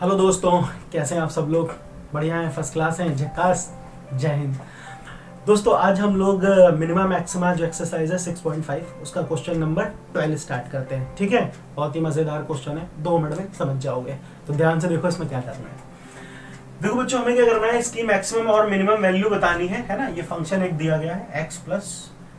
Hello दोस्तों, कैसे हैं आप सब लोग? बढ़िया हैं, फर्स्ट क्लास हैं, झकास। जय हिंद। दोस्तों, आज हम लोग मिनिमा मैक्सिमा जो एक्सरसाइज है 6.5 उसका क्वेश्चन नंबर 12 स्टार्ट करते हैं। ठीक है, बहुत ही मज़ेदार क्वेश्चन है, 2 मिनट में समझ जाओगे। तो ध्यान से देखो इसमें क्या करना है। देखो बच्चों, हमें क्या करना है, इसकी मैक्सिमम और मिनिमम वैल्यू बतानी है ना। ये फंक्शन एक दिया गया है x प्लस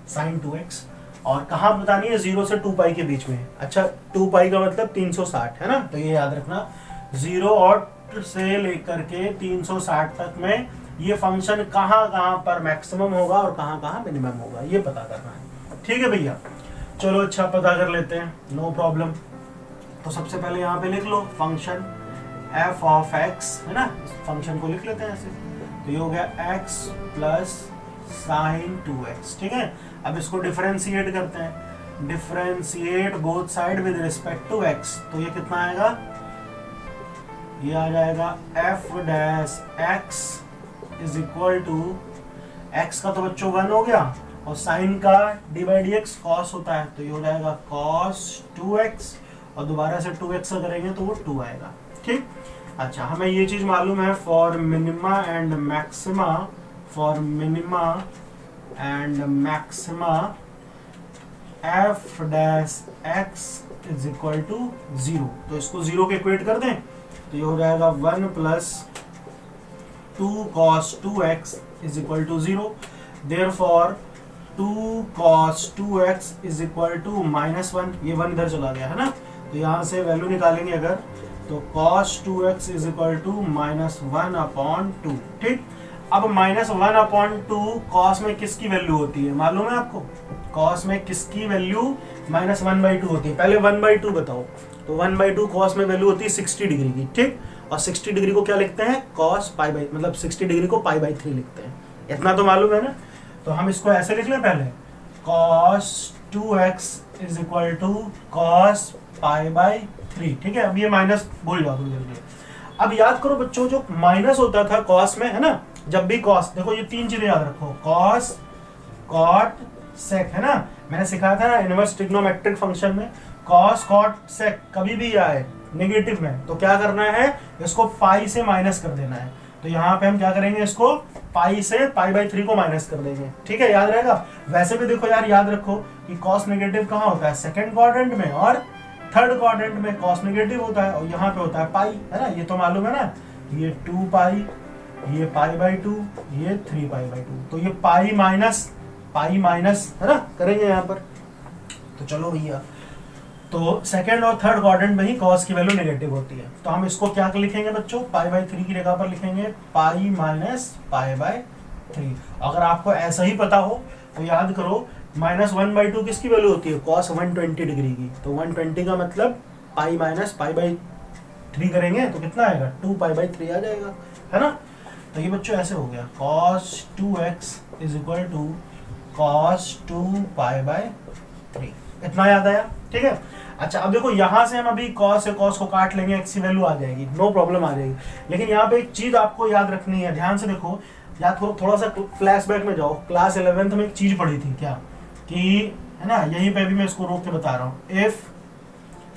साइन 2x, और कहाँ बतानी है, 0 से 2 पाई के बीच में। अच्छा, 2 पाई का मतलब 360 है ना, तो ये याद रखना। 0 और से लेकर के 360 तक में ये फंक्शन कहाँ कहाँ पर मैक्सिमम होगा और कहाँ कहाँ मिनिमम होगा, ये पता करना है। ठीक है भैया, चलो अच्छा पता कर लेते हैं, नो प्रॉब्लम। तो सबसे पहले यहाँ पे लिख लो फंक्शन f ऑफ x, है ना। इस फंक्शन को लिख लेते हैं ऐसे। तो ये हो गया x प्लस साइन 2x। ठीक है, अब इसको डिफरेंशिएट करते हैं। Differentiate both side with respect to x, तो ये कितना आएगा, ये आ जाएगा f dash x is equal to, x का तो बच्चों 1 हो गया, और साइन का D by D x cos होता है, तो ये हो जाएगा कॉस 2x, और दोबारा से 2x का करेंगे तो वो 2 आएगा। ठीक, अच्छा हमें ये चीज मालूम है, for minima and maxima, for minima and maxima f dash x is equal to 0, तो इसको 0 के इक्वेट कर दें, तो ये हो जाएगा 1 plus 2 cos 2x is equal to 0। Therefore 2 cos 2x is equal to -1, ये 1 इधर चला गया है ना, तो यहाँ से वैल्यू निकालेंगे अगर, तो cos 2x is equal to -1/2। ठीक, अब -1/2 cos में किसकी वैल्यू होती है मालूम है आपको? cos में किसकी वैल्यू -1/2 होती है? पहले 1/2 बताओ। तो 1/2 cos में वैल्यू होती है 60 डिग्री की। ठीक, और 60 डिग्री को क्या लिखते हैं, cos पाई बाई, मतलब 60 डिग्री को पाई बाई 3 लिखते हैं। इतना तो मालूम है ना। तो हम इसको ऐसे लिख लें पहले, cos 2x is equal to cos pi by 3। ठीक है, अब ये माइनस भूल जाओ तुम जल्दी। अब याद करो बच्चों, जो माइनस होता था cos में, है ना, जब भी cos, देखो ये 3 चीजें याद रखो, cos cot sec, है ना। मैंने सिखाया था ना इनवर्स ट्रिग्नोमेट्रिक फंक्शन में, cos cot sec कभी भी आए नेगेटिव में तो क्या करना है, इसको पाई से माइनस कर देना है। तो यहाँ पे हम क्या करेंगे, इसको पाई से पाई बाई 3 को माइनस कर देंगे। ठीक है, याद रहेगा। वैसे भी देखो यार, याद रखो कि cos नेगेटिव कहाँ होता है, सेकंड क्वाड्रेंट में, और थर्ड क्वाड्रेंट में cos नेगेटिव होता है, और यहाँ पे होता है पाई, है ना, ये तो मालूम है ना। ये 2 पाई, ये पाई बाई 2, ये 3 पाई बाई 2, तो ये पाई माइनस है ना, करेंगे यहाँ पर। तो चलो भैया, तो सेकंड और थर्ड क्वाड्रेंट में ही cos की वैल्यू नेगेटिव होती है, तो हम इसको क्या लिखेंगे बच्चों, पाई बाई 3 की जगह पर लिखेंगे पाई माइनस पाई बाई 3। अगर आपको ऐसा ही पता हो तो याद करो, -1/2 किसकी वैल्यू होती है, cos 120 डिग्री की, तो 120 का मतलब पाई माइनस पाई बाई 3 करेंगे तो कितना आएगा, 2 पाई बाई 3 आ जाएगा, है ना। तो ये बच्चों ऐसे हो गया, cos 2x is equal to cos 2 pi by 3। इतना याद आया? ठीक है, अच्छा अब देखो, यहाँ से हम अभी cos से cos को काट लेंगे, x की वैल्यू आ जाएगी, नो प्रॉब्लम आ जाएगी। लेकिन यहाँ पे एक चीज आपको याद रखनी है, ध्यान से देखो, याद करो, थोड़ा सा फ्लैशबैक में जाओ। क्लास 11th में एक चीज पढ़ी थी क्या, कि है ना, यहीं पे भी मैं इसको रोक के बता रहा हूँ, if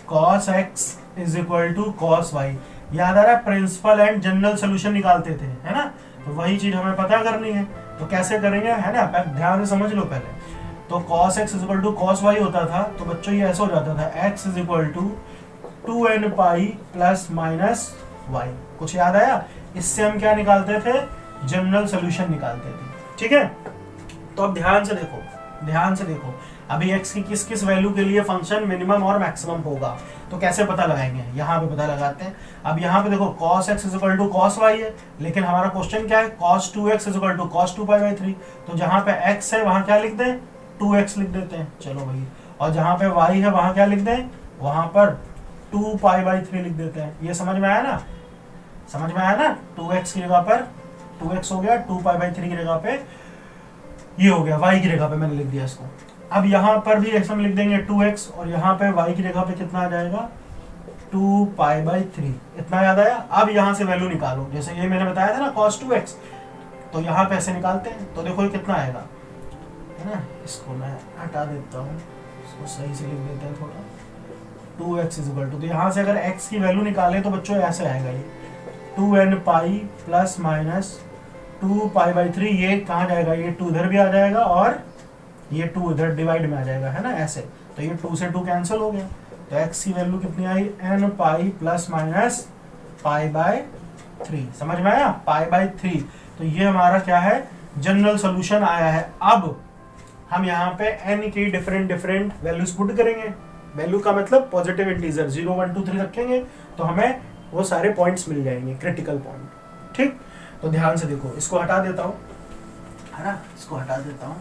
cos x is equal to cos y, याद आ रहा है, प्रिंसिपल एंड जनरल सोल्यूशन निकालते थे, है ना। तो वही चीज हमें पता करनी है, तो कैसे करेंगे, है ना, ध्यान से समझ लो पहले। तो cos x is equal to cos y होता था, तो बच्चों ये ऐसा हो जाता था, x is equal to 2n pi plus minus y। कुछ याद आया? इससे हम क्या निकालते थे, जनरल सोल्यूशन निकालते थे। ठीक है, तो अब ध्यान से देखो, अभी x की किस किस वैल्यू के लिए फंक्शन मिनिमम और मैक्सिमम होगा, तो कैसे पता लगाएंगे, यहाँ पे पता लगाते हैं। अब यहाँ पे देखो, cos x is equal to cos y है, लेकिन हमारा क्वेश्चन क्या है, cos 2x is equal to cos 2 pi by 3, तो जहाँ पे x है वहां क्या लिख दें, 2x लिख देते हैं, चलो भाई। और जहाँ पे y है वहां क्या लिख दें, वहां पर 2 पाई बाई 3 लिख देते हैं। ये समझ में आया ना, 2x की जगह पर 2x हो गया, 2 पाई बाई 3 की जगह पे ये हो गया, y की जगह पे मैंने लिख दिया इसको। अब यहाँ पर भी ऐसा लिख देंगे 2x, और यहाँ पे y की जगह पे कितना आ जाएगा, 2 पाई बाई 3। इतना याद आया? अब यहाँ से वैल्यू निकालो, जैसे ये मैंने बताया था ना cos 2x, तो यहाँ पे ऐसे निकालते हैं, तो देखो ये कितना आएगा, है ना। इसको मैं हटा देता हूँ, इसको सही से लिख देते हैं थोड़ा, 2x इज इक्वल टू, तो यहाँ से अगर x की वैल्यू निकाले तो बच्चों ऐसे आएगा ये 2n pi plus minus 2 pi by 3, ये कहाँ जाएगा, ये 2 इधर भी आ जाएगा और ये 2 इधर डिवाइड में आ जाएगा, है ना ऐसे, तो ये 2 से 2 कैंसिल हो गया, तो x की वैल्यू कितनी आई n pi plus minus pi by 3, समझ में आया, पाई बाय 3। तो ये हमारा क्या है, जनरल सॉल्यूशन आया है। अब हम यहाँ पे n की डिफरेंट वैल्यूज पुट करेंगे, वैल्यू का मतलब पॉजिटिव इंटीजर 0 1 2 3 रखेंगे तो हमें वो सारे पॉइंट्स मिल जाएंगे, क्रिटिकल पॉइंट। ठीक, तो ध्यान से देखो, इसको हटा देता हूँ, है ना, इसको हटा देता हूँ,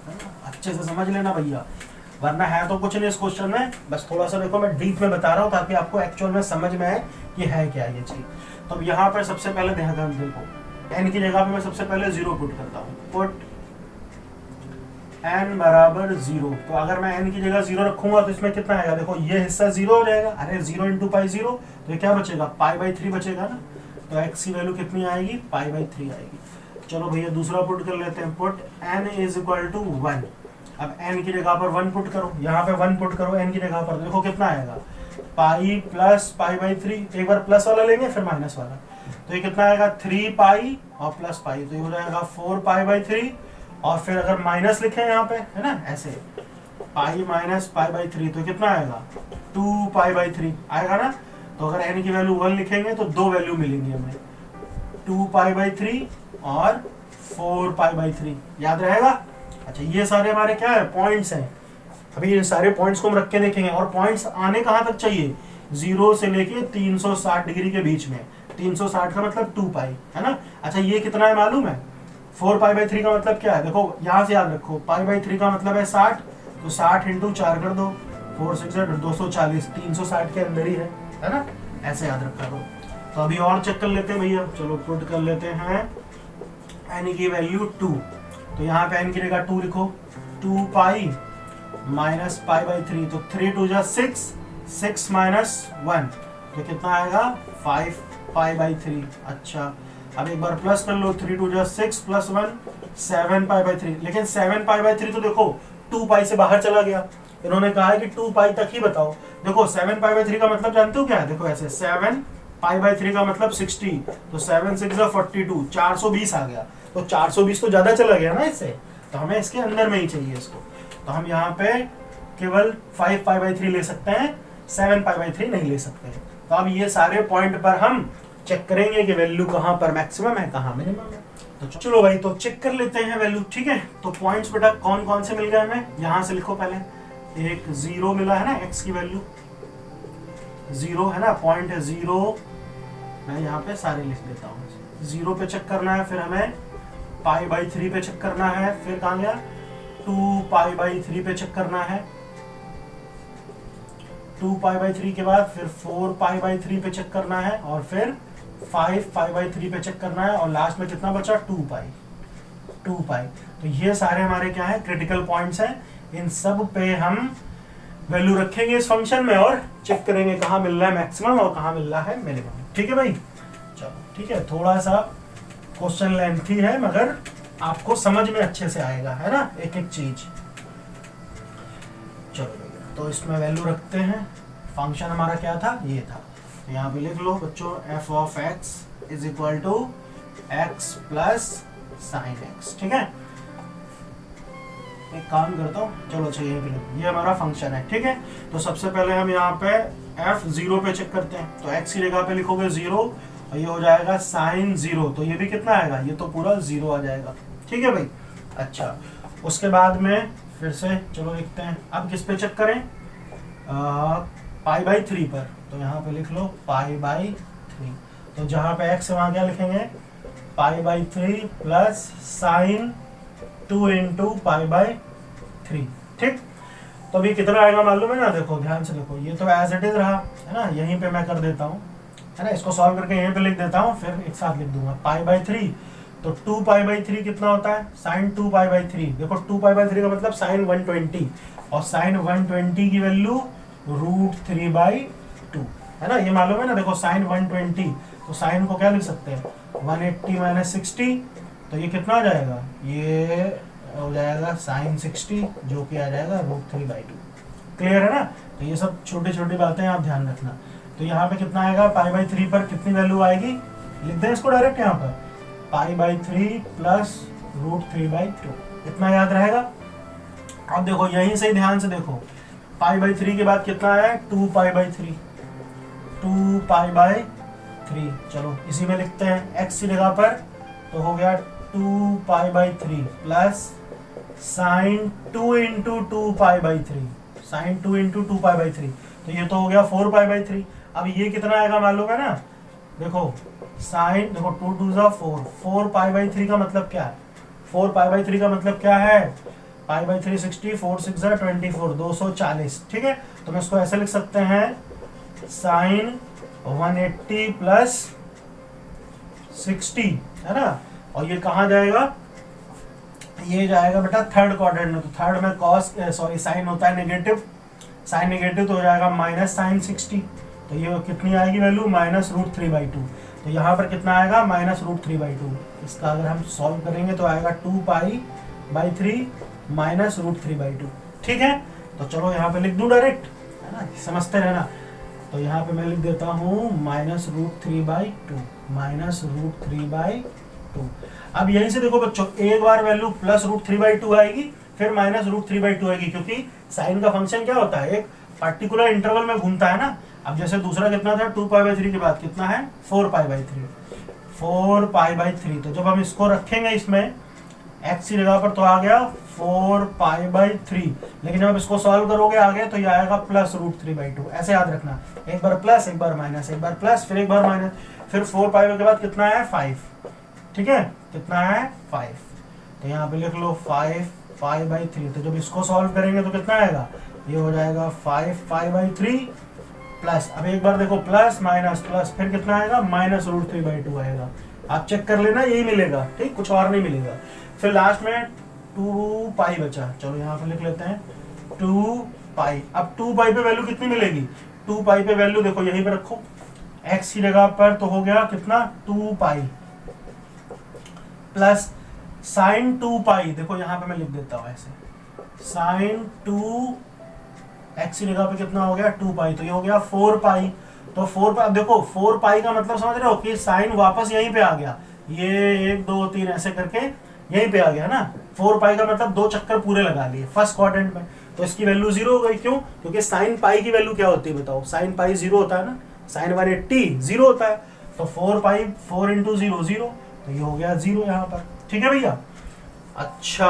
है ना, अच्छे से समझ लेना भैया, वरना है तो कुछ नहीं इस क्वेश्चन में, बस थोड़ा सा देखो मैं डीप में बता रहा हूँ ताकि आपको एक्चुअल में समझ में आए कि है क्या ये चीज। तो यहाँ पर सबसे पहले ध्यान देखो, n की जगह पे मैं सबसे पहले 0 पुट करता हूँ, पुट n बराबर 0। तो अगर मैं n की जगह 0 रखूंगा तो इसमें कितना आएगा, देखो ये हिस्सा 0 हो जाएगा, अरे 0 इंटू पाई 0, तो ये क्या बचेगा, पाई बाई 3 बचेगा ना, तो x की वैल्यू कितनी आएगी, पाई बाई 3 आएगी। चलो भैया दूसरा पुट कर लेते हैं, put n is equal to 1। अब n की जगह पर 1 पुट करो, यहाँ पे 1 पुट करो n की जगह पर, देखो कितना आएगा, पाई प्लस पाई बाई 3, एक बार प्लस वाला लेंगे फिर माइनस वाला, तो ये कितना आएगा 3 पाई और प्लस पाई, तो ये हो जाएगा 4 पाई बाई 3, और फिर अगर माइनस लिखें यहाँ पे, है ना ऐसे, पाई माइनस पाई बाई 3, तो कितना आएगा 2 पाई बाई 3 आएगा ना। तो अगर n की वैल्यू 1 लिखेंगे तो दो वैल्यू मिलेंगी हमें, 2 पाई बाई 3 और 4 पाई बाई 3, याद रहेगा। अच्छा, ये सारे हमारे क्या है, पॉइंट्स हैं। अभी ये सारे पॉइंट्स को हम रख के देखेंगे, और पॉइंट्स आने कहाँ तक चाहिए, 0 से लेके 360 डिग्री के बीच में, 360 का मतलब 2 पाई, है ना। अच्छा, ये कितना है मालूम है, 4 पाई बाई 3 का मतलब क्या है, देखो यहाँ से याद रखो, पाई बाई 3 का मतलब है 60, तो 60 इंटू 4 कर दो, 4 6 240, 360 के अंदर ही है ना, ऐसे याद रखा करो। तो अभी और चेक कर लेते हैं भैया, चलो पुट कर लेते हैं n की वैल्यू 2, तो यहाँ पे n की जगह 2 लिखो, 2 पाई माइनस पाई बाई 3, तो 3 2 जा 6, 6 माइनस 1, तो कितना आएगा 5 पाई बाई 3। अच्छा, अब एक बार प्लस कर लो, 3 2 जा 6 प्लस 1 7 पाई बाई 3, लेकिन 7 पाई बाई 3 तो देखो 2 पाई से बाहर चला गया, इन्होंने कहा है कि 2 पाई तक ही बताओ। देखो 7 पाई बाई 3 का मतलब जानते हो क्या है, देखो ऐसे 7 पाई बाई 3 का मतलब 60, तो 7 6 42, 420 आ गया, तो 420 तो ज्यादा चला गया ना इससे, तो हमें इसके अंदर में ही चाहिए इसको, तो हम यहाँ पे केवल 5 पाई बाई 3 ले सकते हैं, 7 पाई बाई 3 नहीं ले सकते हैं। तो अब ये सारे पॉइंट पर हम चेक करेंगे कि वैल्यू कहाँ पर मैक्सिमम है, कहाँ मिनिमम है। तो चलो भाई, तो चेक कर लेते हैं वैल्यू, ठीक है। तो पॉइंट्स बेटा कौन कौन से मिल गए हमें, यहाँ से लिखो पहले, एक 0 मिला है ना, x की वैल्यू 0 है ना, पॉइंट है 0, मैं यहाँ पे सारे लिख देता हूँ, 0 पे चेक करना है, फिर हमें पाई बाई 3 पे चेक करना है, फिर कहाँ गया 2 पाई बाई 3 पे चेक करना है, 2 पाई बाई 3 के बाद फिर 4 पाई बाई 3 पे चेक करना है, और फिर 5 पाई बाई 3 पे चेक करना है, और लास्ट में कितना बचा 2 पाई। तो ये सारे हमारे क्या है, क्रिटिकल पॉइंट्स हैं, इन सब पे हम वैल्यू रखेंगे इस फंक्शन में और चेक करेंगे कहाँ मिल रहा है मैक्सिमम और कहाँ मिल रहा है मिनिमम। ठीक है भाई, चलो ठीक है, थोड़ा सा क्वेश्चन लेंथी है मगर आपको समझ में अच्छे से आएगा, है ना, एक एक चीज। चलो भैया, तो इसमें वैल्यू रखते हैं, फंक्शन हमारा क्या था, ये था, तो यहाँ पे लिख लो बच्चों, f of x is equal to x plus sine x। ठीक है, एक काम करता हूँ, चलो अच्छा ये हमारा फंक्शन है, ठीक है। तो सबसे पहले हम यहाँ पे f 0 पे चेक करते हैं, तो x की जगह पे लिखोगे 0 और ये हो जाएगा साइन 0, तो ये भी कितना आएगा, ये तो पूरा 0 आ जाएगा। ठीक है भाई, अच्छा उसके बाद में फिर से चलो लिखते हैं, अब किस पे चेक करें, पाई बाई 3 पर, तो यहाँ पे लिख लो पाई बाई 3, तो जहाँ पे x है वहाँ क्या लिखेंगे, पाई by 3 plus sign 2 into pi by 3। ठीक, तो अभी कितना आएगा मालूम है ना, देखो ध्यान से देखो, ये तो एज इट इज रहा है ना, यहीं पे मैं कर देता हूँ, है ना, इसको सॉल्व करके यहीं पे लिख देता हूँ, फिर एक साथ लिख दूंगा पाई बाई 3, तो 2 पाई बाई 3 कितना होता है, साइन 2 पाई बाई 3। देखो 2 पाई बाई 3 का मतलब साइन 120, और साइन 120 की वैल्यू √3/2, है ना, ये मालूम है ना। देखो साइन 120, तो साइन को क्या लिख सकते हैं 180 माइनस 60, तो ये कितना आ जाएगा, ये हो जाएगा साइन 60, जो कि आ जाएगा √3/2। क्लियर है ना। तो ये सब छोटी छोटी बातें आप ध्यान रखना। तो यहाँ पे कितना आएगा, π/3 पर कितनी वैल्यू आएगी, लिख दें इसको डायरेक्ट यहाँ पर, π/3 प्लस √3/2, इतना याद रहेगा। अब देखो यहीं से ध्यान से देखो, π/3 के बाद कितना है, 2π/3, 2π/3। चलो इसी में लिखते हैं x की जगह पर, तो हो गया 2π/3 plus sin 2 into 2π/3, sin 2 into 2π/3, तो ये तो हो गया 4π/3। अब ये कितना आएगा मालूम है ना, देखो साइन, देखो 2 2 जा 4, 4π/3 का मतलब क्या है, 4π/3 का मतलब क्या है, π/3 60, 4 6 जा 24, 240, ठीक है। तो मैं इसको ऐसे लिख सकते हैं, साइन 180 प्लस 60, है ना। और ये कहाँ जाएगा, ये जाएगा बेटा थर्ड क्वाड्रेंट में। तो थर्ड में कॉस सॉरी साइन होता है नेगेटिव, साइन नेगेटिव तो हो जाएगा माइनस साइन 60, तो ये कितनी आएगी वैल्यू, -√3/2। तो यहाँ पर कितना आएगा, -√3/2। इसका अगर हम सॉल्व करेंगे तो आएगा 2π/3 -√3/2, ठीक है। तो चलो यहाँ पे लिख दूं डायरेक्ट, है ना, समझते रहना। तो यहाँ पे मैं लिख देता हूँ -√3/2, -√3/2। अब यहीं से देखो बच्चों, एक बार वैल्यू +√3/2 आएगी, फिर -√3/2 आएगी, क्योंकि साइन का फंक्शन क्या होता है, एक पर्टिकुलर इंटरवल में घूमता है ना। अब जैसे दूसरा कितना था, 2π/3 के बाद कितना है, 4π/3, 4π/3। तो जब हम इसको रखेंगे इसमें x की जगह पर, तो आ गया 4π/3, लेकिन जब आप इसको सॉल्व करोगे आगे तो ये आएगा +√3/2, ऐसे याद रखना, एक बार प्लस, एक बार माइनस, एक बार प्लस, फिर एक बार माइनस, फिर 4π के बाद कितना है, 5, ठीक है, कितना है 5। तो यहाँ पे लिख लो 5π/3। तो जब इसको सॉल्व करेंगे तो कितना आएगा, ये हो जाएगा 5π/3 प्लस, अब एक बार देखो प्लस माइनस प्लस, फिर कितना आएगा, -√3/2 आएगा। आप चेक कर लेना, यही मिलेगा, ठीक, कुछ और नहीं मिलेगा। फिर लास्ट में 2π बचा, चलो यहाँ पे लिख लेते हैं 2π। अब 2π पे वैल्यू कितनी मिलेगी, 2π पे वैल्यू देखो यहीं पे रखो, x की जगह पर, तो हो गया कितना, 2π प्लस साइन 2π, देखो यहाँ पे मैं लिख देता हूँ ऐसे, साइन 2, x की जगह पे कितना हो गया, 2π, तो ये हो गया 4π। तो 4π, अब देखो 4π का मतलब समझ रहे हो कि साइन वापस यहीं पे आ गया, ये 1 2 3 ऐसे करके यहीं पे आ गया ना। 4π का मतलब 2 चक्कर पूरे लगा लिए फर्स्ट क्वाड्रेंट में, तो इसकी वैल्यू 0 हो गई। क्यों, क्योंकि साइन पाई की वैल्यू क्या होती है बताओ, साइन पाई 0 होता है ना, साइन 180 0 होता है, तो 4π 4 इंटू 0 0, तो ये हो गया 0 यहाँ पर, ठीक है भैया। अच्छा,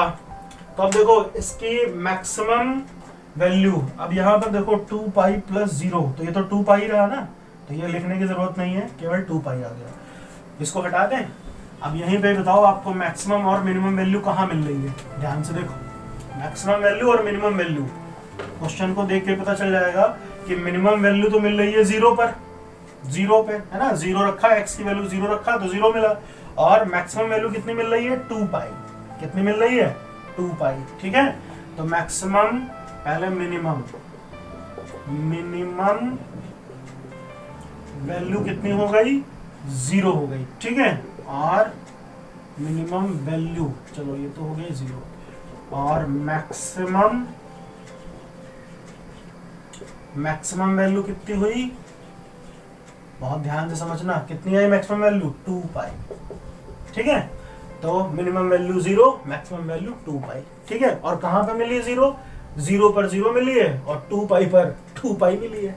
तो अब देखो इसकी मैक्सिमम वैल्यू, अब यहाँ पर देखो 2π प्लस 0, तो ये तो 2π ही रहा ना, तो ये लिखने की जरूरत नहीं है, केवल 2π आ गया, इसको हटा दें। अब यहीं पे बताओ आपको मैक्सिमम और मिनिमम वैल्यू कहाँ मिल रही है, ध्यान से देखो, मैक्सिमम वैल्यू और मिनिमम वैल्यू, क्वेश्चन को देख के पता चल जाएगा कि मिनिमम वैल्यू तो मिल रही है 0 पर, 0 पे है ना, 0 रखा, x की वैल्यू 0 रखा तो 0 मिला, और मैक्सिमम वैल्यू कितनी मिल रही है, 2π, कितनी मिल रही है, 2π, ठीक है। तो मैक्सिमम, पहले मिनिमम, मिनिमम वैल्यू कितनी हो गई, 0 हो गई, ठीक है, और मिनिमम वैल्यू, चलो ये तो हो गई 0, और मैक्सिमम, मैक्सिमम वैल्यू कितनी हुई, बहुत ध्यान से समझना, कितनी आई मैक्सिमम वैल्यू, 2π, ठीक है। तो मिनिमम वैल्यू 0, मैक्सिमम वैल्यू 2π, ठीक है। और कहां पे मिली 0, 0 पर 0 मिली है, और 2π पर 2π मिली है।